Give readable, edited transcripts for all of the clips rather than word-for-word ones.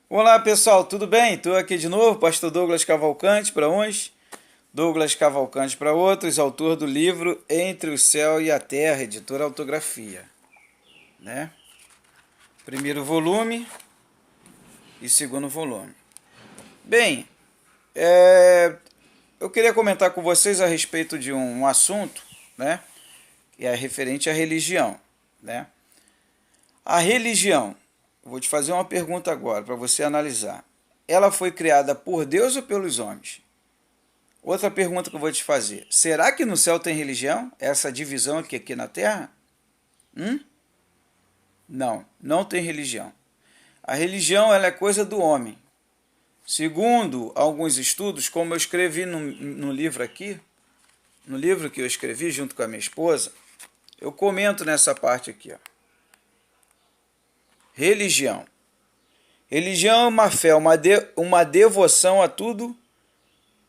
Olá pessoal, tudo bem? Estou aqui de novo, Pastor Douglas Cavalcante para uns, Douglas Cavalcante para outros, autor do livro Entre o Céu e a Terra, editora Autografia, né? Primeiro volume e segundo volume. Bem, eu queria comentar com vocês a respeito de um assunto, né? Que é referente à religião, né? A religião, vou te fazer uma pergunta agora para você analisar. Ela foi criada por Deus ou pelos homens? Outra pergunta que eu vou te fazer. Será que no céu tem religião? Essa divisão aqui na Terra? Hum? Não, não tem religião. A religião ela é coisa do homem. Segundo alguns estudos, como eu escrevi no livro aqui, no livro que eu escrevi junto com a minha esposa, eu comento nessa parte aqui. Ó. Religião. Religião é uma fé, uma devoção a tudo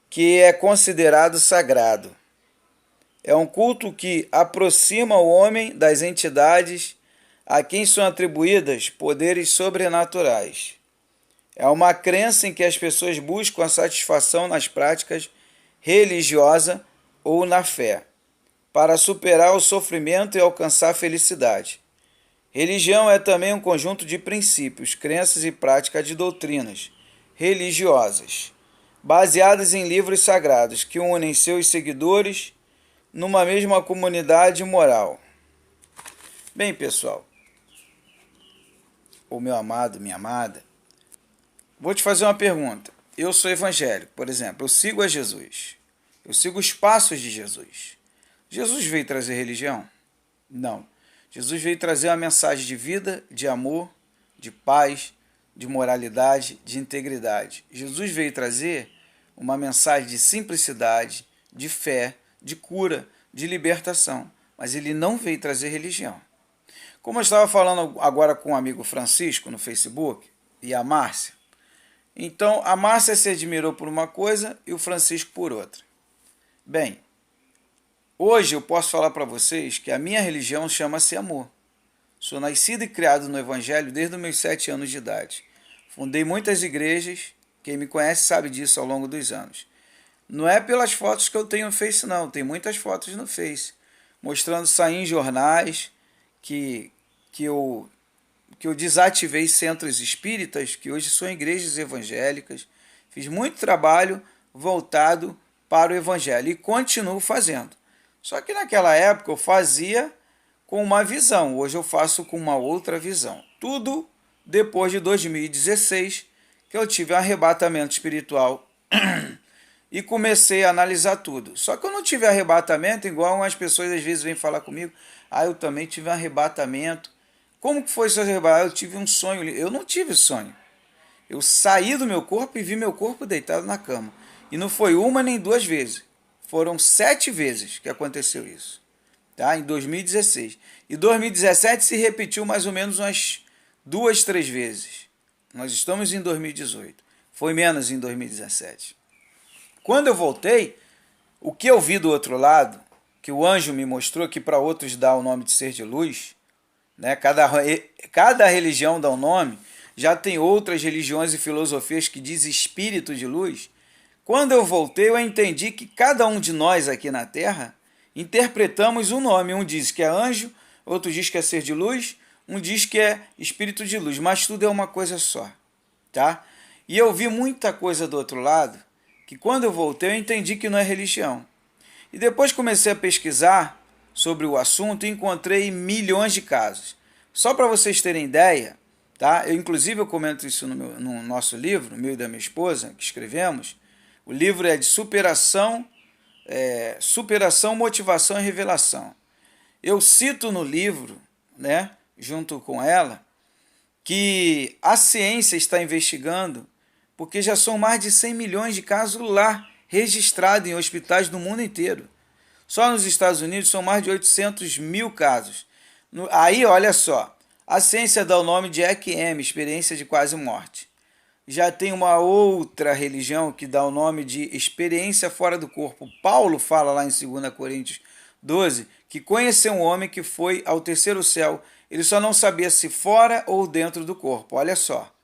que é considerado sagrado. É um culto que aproxima o homem das entidades a quem são atribuídas poderes sobrenaturais. É uma crença em que as pessoas buscam a satisfação nas práticas religiosas ou na fé, para superar o sofrimento e alcançar a felicidade. Religião é também um conjunto de princípios, crenças e práticas de doutrinas religiosas, baseadas em livros sagrados que unem seus seguidores numa mesma comunidade moral. Bem, pessoal, o meu amado, minha amada, vou te fazer uma pergunta. Eu sou evangélico, por exemplo, eu sigo a Jesus. Eu sigo os passos de Jesus. Jesus veio trazer religião? Não. Jesus veio trazer uma mensagem de vida, de amor, de paz, de moralidade, de integridade. Jesus veio trazer uma mensagem de simplicidade, de fé, de cura, de libertação. Mas ele não veio trazer religião. Como eu estava falando agora com um amigo Francisco no Facebook e a Márcia, então a Márcia se admirou por uma coisa e o Francisco por outra. Bem, hoje eu posso falar para vocês que a minha religião chama-se amor. Sou nascido e criado no Evangelho desde os meus 7 anos de idade. Fundei muitas igrejas, quem me conhece sabe disso ao longo dos anos. Não é pelas fotos que eu tenho no Face, não. Tem muitas fotos no Face, mostrando sair em jornais que eu desativei centros espíritas, que hoje são igrejas evangélicas. Fiz muito trabalho voltado para o Evangelho e continuo fazendo. Só que naquela época eu fazia com uma visão, hoje eu faço com uma outra visão. Tudo depois de 2016, que eu tive um arrebatamento espiritual e comecei a analisar tudo. Só que eu não tive arrebatamento igual as pessoas às vezes vêm falar comigo. Eu também tive um arrebatamento. Como que foi esse arrebatamento? Eu tive um sonho. Eu não tive sonho. Eu saí do meu corpo e vi meu corpo deitado na cama. E não foi uma nem duas vezes. Foram 7 vezes que aconteceu isso. Tá? Em 2016. E 2017 se repetiu mais ou menos umas 2, 3 vezes. Nós estamos em 2018. Foi menos em 2017. Quando eu voltei, o que eu vi do outro lado, que o anjo me mostrou, que para outros dá o nome de ser de luz, né? Cada religião dá um nome, já tem outras religiões e filosofias que dizem espírito de luz. Quando eu voltei, eu entendi que cada um de nós aqui na Terra interpretamos um nome. Um diz que é anjo, outro diz que é ser de luz, um diz que é espírito de luz, mas tudo é uma coisa só, tá? E eu vi muita coisa do outro lado, que quando eu voltei eu entendi que não é religião. E depois comecei a pesquisar sobre o assunto e encontrei milhões de casos. Só para vocês terem ideia, tá? Eu comento isso no nosso livro, meu e da minha esposa, que escrevemos. O livro é de superação, motivação e revelação. Eu cito no livro, né, junto com ela, que a ciência está investigando, porque já são mais de 100 milhões de casos lá registrados em hospitais do mundo inteiro. Só nos Estados Unidos são mais de 800 mil casos. Aí, olha só, a ciência dá o nome de EQM, experiência de quase morte. Já tem uma outra religião que dá o nome de experiência fora do corpo. Paulo fala lá em 2 Coríntios 12 que conheceu um homem que foi ao terceiro céu. Ele só não sabia se fora ou dentro do corpo. Olha só.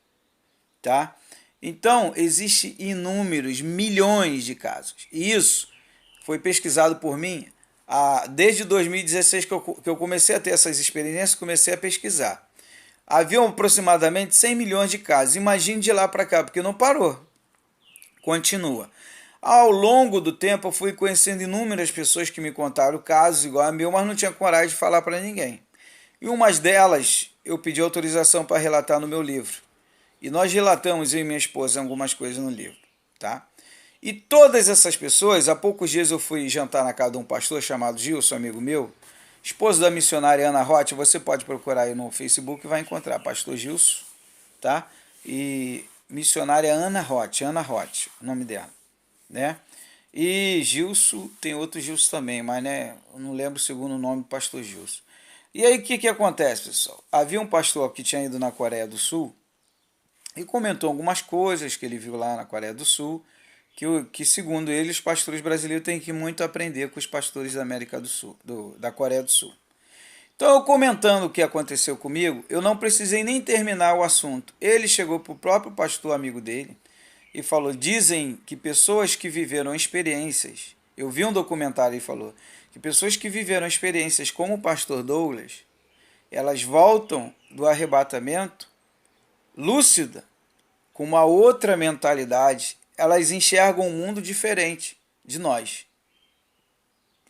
tá? Então, existe inúmeros, milhões de casos. E isso foi pesquisado por mim desde 2016 que eu comecei a ter essas experiências, comecei a pesquisar. Havia aproximadamente 100 milhões de casos. Imagine de lá para cá, porque não parou. Continua. Ao longo do tempo, eu fui conhecendo inúmeras pessoas que me contaram casos igual a meu, mas não tinha coragem de falar para ninguém. E umas delas, eu pedi autorização para relatar no meu livro. E nós relatamos, eu e minha esposa, algumas coisas no livro, tá? E todas essas pessoas, há poucos dias eu fui jantar na casa de um pastor chamado Gilson, amigo meu, esposo da missionária Ana Roth. Você pode procurar aí no Facebook e vai encontrar pastor Gilson, tá? E missionária Ana Roth, o nome dela, né? E Gilson, tem outro Gilson também, mas né, eu não lembro o segundo nome do pastor Gilson. E aí o que acontece, pessoal? Havia um pastor que tinha ido na Coreia do Sul e comentou algumas coisas que ele viu lá na Coreia do Sul, que segundo ele, os pastores brasileiros têm que muito aprender com os pastores da América do Sul, da Coreia do Sul. Então, eu comentando o que aconteceu comigo, eu não precisei nem terminar o assunto. Ele chegou para o próprio pastor amigo dele e falou, dizem que pessoas que viveram experiências, eu vi um documentário e falou, que pessoas que viveram experiências como o pastor Douglas, elas voltam do arrebatamento lúcida, com uma outra mentalidade, elas enxergam um mundo diferente de nós.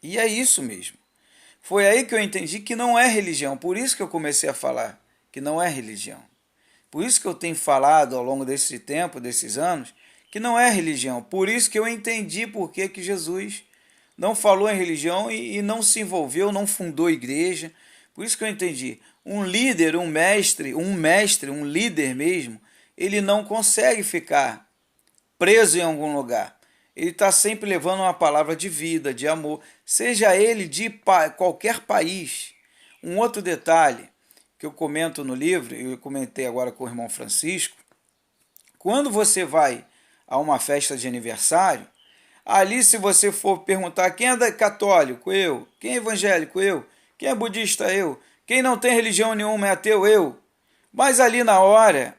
E é isso mesmo. Foi aí que eu entendi que não é religião, por isso que eu comecei a falar que não é religião. Por isso que eu tenho falado ao longo desse tempo, desses anos, que não é religião. Por isso que eu entendi por que Jesus não falou em religião e não se envolveu, não fundou igreja. Por isso que eu entendi. Um líder, um mestre, um líder mesmo, ele não consegue ficar preso em algum lugar. Ele está sempre levando uma palavra de vida, de amor, seja ele de qualquer país. Um outro detalhe que eu comento no livro, eu comentei agora com o irmão Francisco, quando você vai a uma festa de aniversário, ali se você for perguntar quem é católico, eu, quem é evangélico, eu, quem é budista, eu, quem não tem religião nenhuma é ateu, eu. Mas ali na hora,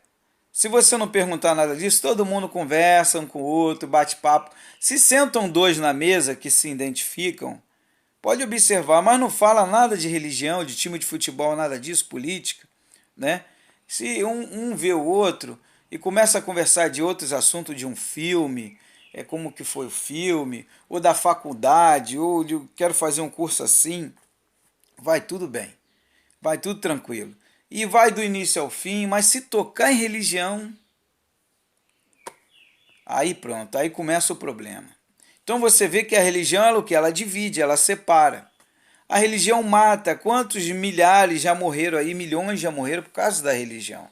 se você não perguntar nada disso, todo mundo conversa um com o outro, bate papo. Se sentam dois na mesa que se identificam, pode observar, mas não fala nada de religião, de time de futebol, nada disso, política, né? Se um vê o outro e começa a conversar de outros assuntos, de um filme, como que foi o filme, ou da faculdade, ou de quero fazer um curso assim, vai tudo bem, vai tudo tranquilo. E vai do início ao fim, mas se tocar em religião, aí pronto, aí começa o problema. Então você vê que a religião é o que? Ela divide, ela separa. A religião mata. Quantos milhares já morreram aí, milhões já morreram por causa da religião.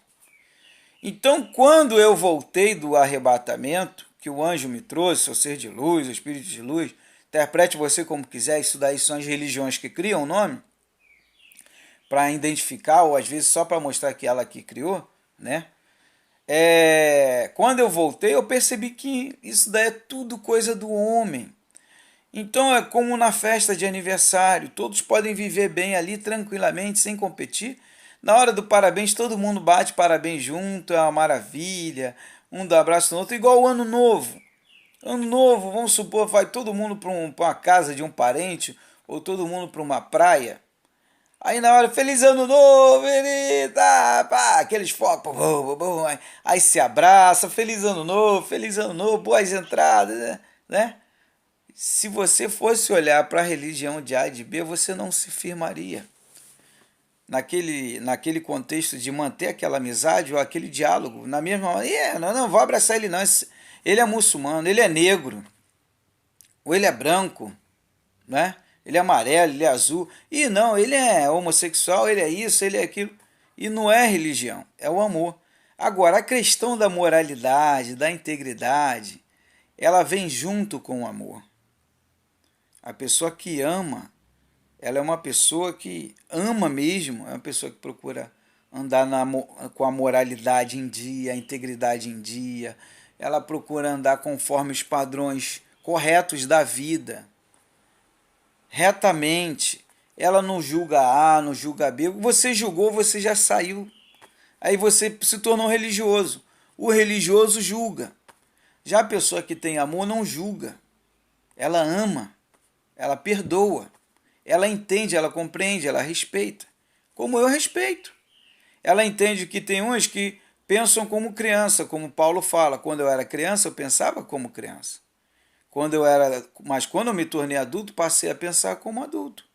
Então, quando eu voltei do arrebatamento, que o anjo me trouxe, o ser de luz, o espírito de luz, interprete você como quiser, isso daí são as religiões que criam o nome, para identificar, ou às vezes só para mostrar que ela que criou, né? Quando eu voltei, eu percebi que isso daí é tudo coisa do homem. Então é como na festa de aniversário, todos podem viver bem ali tranquilamente, sem competir. Na hora do parabéns, todo mundo bate parabéns junto, é uma maravilha, um dá abraço no outro, igual o ano novo. Ano novo, vamos supor, vai todo mundo para uma casa de um parente, ou todo mundo para uma praia. Aí na hora, feliz ano novo, Benita, pá, aqueles focos, aí se abraça, feliz ano novo, boas entradas, né? Se você fosse olhar para a religião de A e de B, você não se firmaria naquele contexto de manter aquela amizade ou aquele diálogo, na mesma hora, não vou abraçar ele não, ele é muçulmano, ele é negro, ou ele é branco, né? Ele é amarelo, ele é azul, e não, ele é homossexual, ele é isso, ele é aquilo, e não é religião, é o amor. Agora, a questão da moralidade, da integridade, ela vem junto com o amor. A pessoa que ama, ela é uma pessoa que ama mesmo, é uma pessoa que procura andar com a moralidade em dia, a integridade em dia, ela procura andar conforme os padrões corretos da vida, retamente. Ela não julga A, não julga B. Você julgou, você já saiu. Aí você se tornou religioso. O religioso julga. Já a pessoa que tem amor não julga. Ela ama, ela perdoa, ela entende, ela compreende, ela respeita. Como eu respeito. Ela entende que tem uns que pensam como criança, como Paulo fala. Quando eu era criança, eu pensava como criança. Mas quando eu me tornei adulto, passei a pensar como adulto.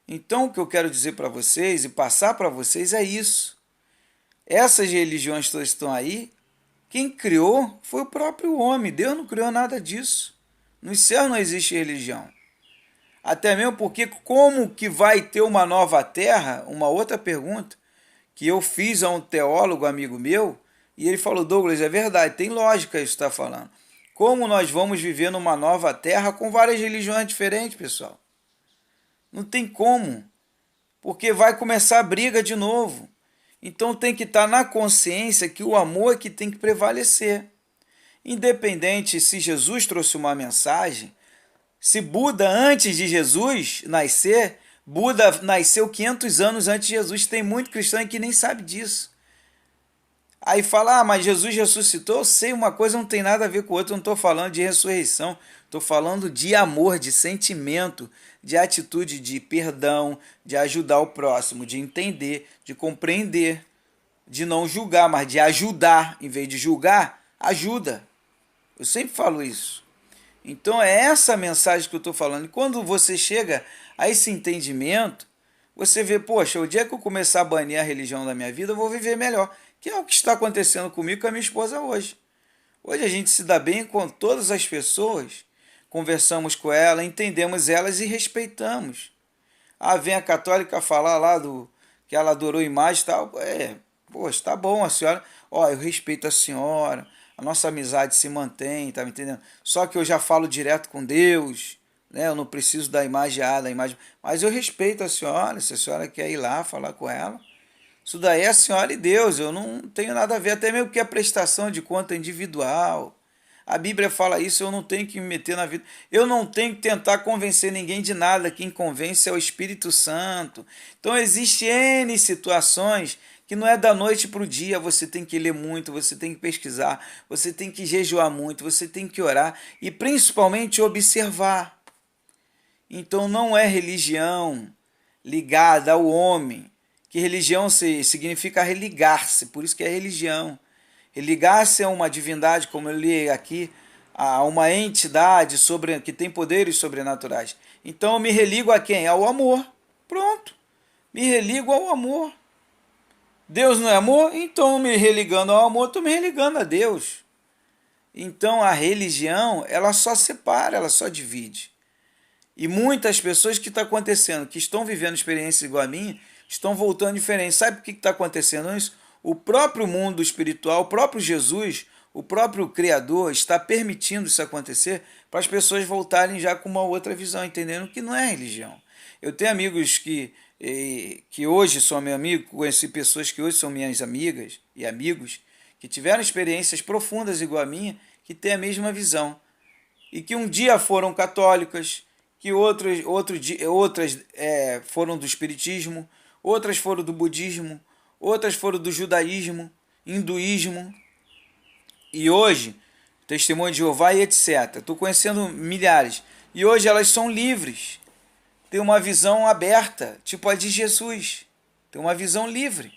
Então, o que eu quero dizer para vocês e passar para vocês é isso. Essas religiões todas estão aí. Quem criou foi o próprio homem. Deus não criou nada disso. Nos céus não existe religião. Até mesmo porque como que vai ter uma nova terra? Uma outra pergunta que eu fiz a um teólogo amigo meu, e ele falou, Douglas, é verdade, tem lógica isso que está falando. Como nós vamos viver numa nova terra com várias religiões diferentes, pessoal? Não tem como, porque vai começar a briga de novo. Então tem que estar na consciência que o amor é que tem que prevalecer. Independente se Jesus trouxe uma mensagem, se Buda, antes de Jesus nascer, Buda nasceu 500 anos antes de Jesus. Tem muito cristão que nem sabe disso. Aí fala, mas Jesus ressuscitou. Eu sei, uma coisa não tem nada a ver com a outra. Eu não estou falando de ressurreição. Estou falando de amor, de sentimento, de atitude de perdão, de ajudar o próximo, de entender, de compreender, de não julgar, mas de ajudar. Em vez de julgar, ajuda. Eu sempre falo isso. Então é essa mensagem que eu estou falando. E quando você chega a esse entendimento, você vê, poxa, o dia que eu começar a banir a religião da minha vida, eu vou viver melhor. Que é o que está acontecendo comigo e com a minha esposa hoje. Hoje a gente se dá bem com todas as pessoas, conversamos com elas, entendemos elas e respeitamos. Ah, vem a católica falar lá do que ela adorou imagem e tal. Poxa, tá bom, a senhora. Ó, eu respeito a senhora, a nossa amizade se mantém, tá me entendendo? Só que eu já falo direto com Deus, né? Eu não preciso da imagem A, da imagem. Mas eu respeito a senhora, se a senhora quer ir lá falar com ela. Isso daí é a senhora e Deus, eu não tenho nada a ver, até mesmo que a prestação de conta individual. A Bíblia fala isso, eu não tenho que me meter na vida. Eu não tenho que tentar convencer ninguém de nada, quem convence é o Espírito Santo. Então existe N situações que não é da noite para o dia, você tem que ler muito, você tem que pesquisar, você tem que jejuar muito, você tem que orar e principalmente observar. Então não é religião ligada ao homem, que religião significa religar-se, por isso que é religião. Religar-se a uma divindade, como eu li aqui, a uma entidade que tem poderes sobrenaturais. Então eu me religo a quem? Ao amor. Pronto. Me religo ao amor. Deus não é amor? Então me religando ao amor, estou me religando a Deus. Então a religião, ela só separa, ela só divide. E muitas pessoas que está acontecendo, que estão vivendo experiências igual a mim, estão voltando diferentes. Sabe por que está acontecendo isso? O próprio mundo espiritual, o próprio Jesus, o próprio Criador está permitindo isso acontecer para as pessoas voltarem já com uma outra visão, entendendo que não é religião. Eu tenho amigos que hoje são meus amigos, conheci pessoas que hoje são minhas amigas e amigos, que tiveram experiências profundas igual a minha, que têm a mesma visão. E que um dia foram católicas, que outras foram do espiritismo, outras foram do budismo, outras foram do judaísmo, hinduísmo, e hoje, testemunho de Jeová e etc. Estou conhecendo milhares. E hoje elas são livres, têm uma visão aberta, tipo a de Jesus, tem uma visão livre.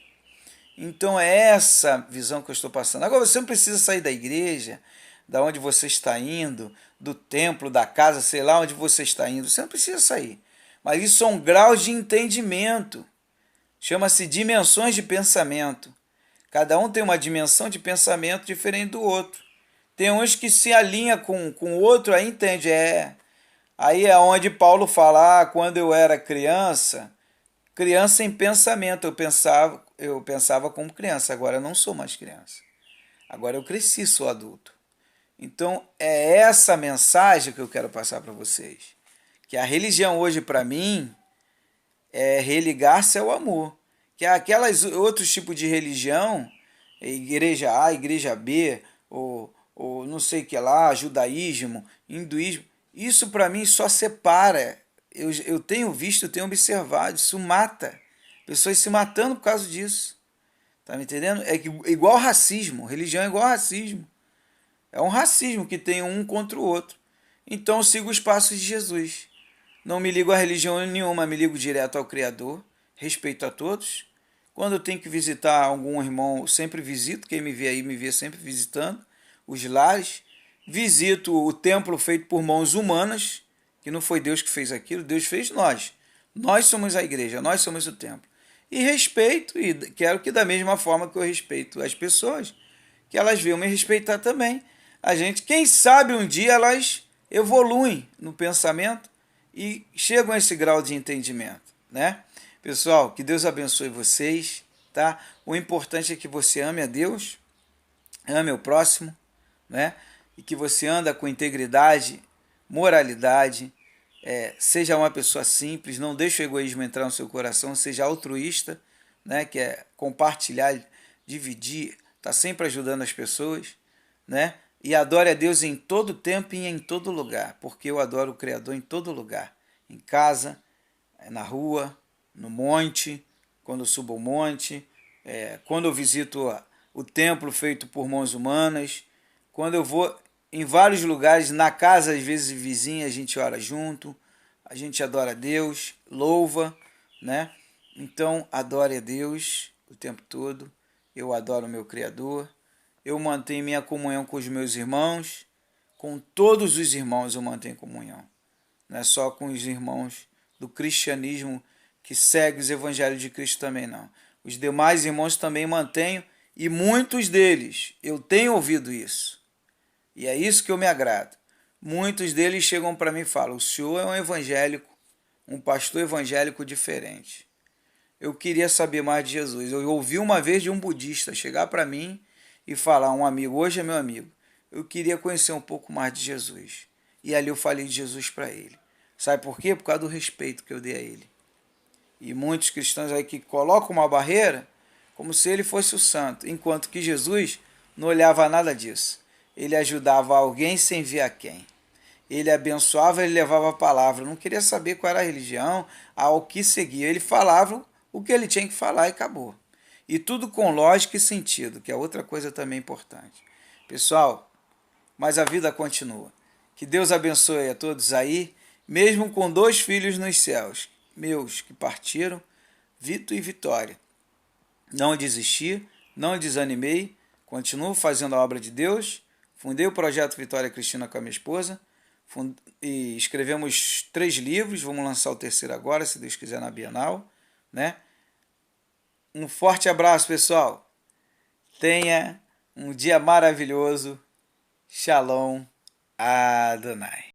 Então é essa visão que eu estou passando. Agora você não precisa sair da igreja, da onde você está indo, do templo, da casa, sei lá onde você está indo. Você não precisa sair. Mas isso são graus de entendimento. Chama-se dimensões de pensamento. Cada um tem uma dimensão de pensamento diferente do outro. Tem uns que se alinha com o outro, aí entende. Aí é onde Paulo fala, quando eu era criança em pensamento, eu pensava como criança, agora eu não sou mais criança. Agora eu cresci, sou adulto. Então é essa mensagem que eu quero passar para vocês. Que a religião hoje para mim é religar-se ao amor. Que aquelas outros tipos de religião, igreja A, igreja B, ou não sei o que lá, judaísmo, hinduísmo, isso para mim só separa. Eu tenho visto, eu tenho observado, isso mata. Pessoas se matando por causa disso. Tá me entendendo? É igual racismo. Religião é igual racismo. É um racismo que tem um contra o outro. Então eu sigo os passos de Jesus. Não me ligo a religião nenhuma, me ligo direto ao Criador. Respeito a todos. Quando eu tenho que visitar algum irmão, eu sempre visito. Quem me vê aí me vê sempre visitando os lares. Visito o templo feito por mãos humanas, que não foi Deus que fez aquilo, Deus fez nós. Nós somos a igreja, nós somos o templo. E respeito, e quero que da mesma forma que eu respeito as pessoas, que elas venham me respeitar também. A gente, quem sabe um dia elas evoluem no pensamento e chegam a esse grau de entendimento, né? Pessoal, que Deus abençoe vocês, tá? O importante é que você ame a Deus, ame o próximo, né? E que você anda com integridade, moralidade, seja uma pessoa simples, não deixe o egoísmo entrar no seu coração, seja altruísta, né? Que é compartilhar, dividir, tá sempre ajudando as pessoas, né? E adore a Deus em todo tempo e em todo lugar, porque eu adoro o Criador em todo lugar, em casa, na rua, no monte, quando eu subo ao monte, quando eu visito o templo feito por mãos humanas, quando eu vou em vários lugares, na casa, às vezes vizinha, a gente ora junto, a gente adora a Deus, louva, né? Então, adore a Deus o tempo todo, eu adoro o meu Criador, eu mantenho minha comunhão com os meus irmãos, com todos os irmãos eu mantenho comunhão, não é só com os irmãos do cristianismo que segue os evangelhos de Cristo também não. Os demais irmãos também mantenho, e muitos deles, eu tenho ouvido isso, e é isso que eu me agrado. Muitos deles chegam para mim e falam: o senhor é um evangélico, um pastor evangélico diferente. Eu queria saber mais de Jesus. Eu ouvi uma vez de um budista chegar para mim e falar, um amigo, hoje é meu amigo, eu queria conhecer um pouco mais de Jesus. E ali eu falei de Jesus para ele. Sabe por quê? Por causa do respeito que eu dei a ele. E muitos cristãos aí que colocam uma barreira como se ele fosse o santo, enquanto que Jesus não olhava nada disso. Ele ajudava alguém sem ver a quem. Ele abençoava, ele levava a palavra. Não queria saber qual era a religião, ao que seguia. Ele falava o que ele tinha que falar e acabou. E tudo com lógica e sentido, que é outra coisa também importante. Pessoal, mas a vida continua. Que Deus abençoe a todos aí, mesmo com 2 filhos nos céus, meus que partiram, Vitor e Vitória. Não desisti, não desanimei, continuo fazendo a obra de Deus. Fundei o projeto Vitória Cristina com a minha esposa e escrevemos 3 livros, vamos lançar o 3º agora, se Deus quiser, na Bienal, né? Um forte abraço, pessoal. Tenha um dia maravilhoso. Shalom Adonai.